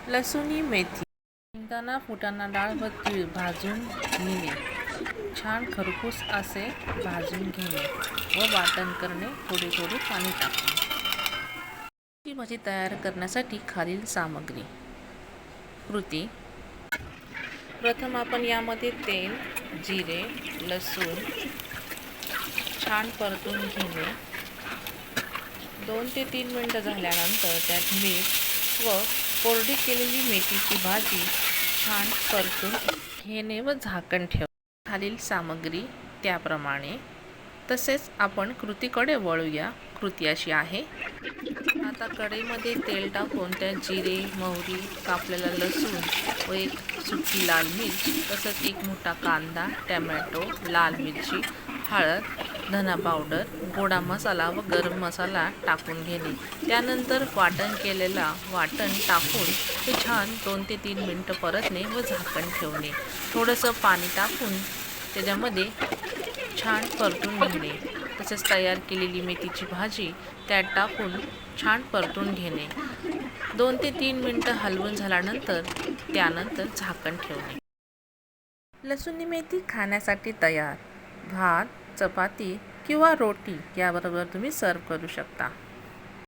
लसूणी मेथी, शेंगदाणा, फुटाणा डाळ व तीळ भाजून घेणे, छान खरपूस असे भाजून घेणे व वाटण करणे, थोडे थोडे पाणी टाकणे. ही भाजी तयार करण्यासाठी खालील सामग्री. कृती: प्रथम आपण यामध्ये तेल, जिरे, लसूण छान परतून घेणे. 2 ते 3 मिनिटं झाल्यानंतर त्यात मीठ व कोरडी केलेली मेथीची भाजी छान परतून घेणे व झाकण ठेवणे. खालील सामग्री त्याप्रमाणे. तसेच आपण कृतीकडे वळूया. कृती अशी आहे. आता कढईमध्ये तेल टाकून त्यात जिरे, मोहरी, कापलेला लसूण व एक सुकी लाल मिरची, तसंच एक मोठा कांदा, टमॅटो, लाल मिरची, हळद, धना पावडर, गोडा मसाला व गरम मसाला टाकून घेणे. त्यानंतर वाटण टाकून ते छान 2 ते 3 मिनिटं परतणे व झाकण ठेवणे. थोडंसं पाणी टाकून त्याच्यामध्ये छान परतून घेणे. तसेच तयार केलेली मेथीची भाजी त्यात टाकून छान परतून घेणे. 2 ते 3 मिनिटं हलवून झाल्यानंतर त्यानंतर झाकण ठेवणे. लसूणी मेथी खाण्यासाठी तयार. भात, चपाती किंवा रोटी याबरोबर तुम्ही सर्व करू शकता.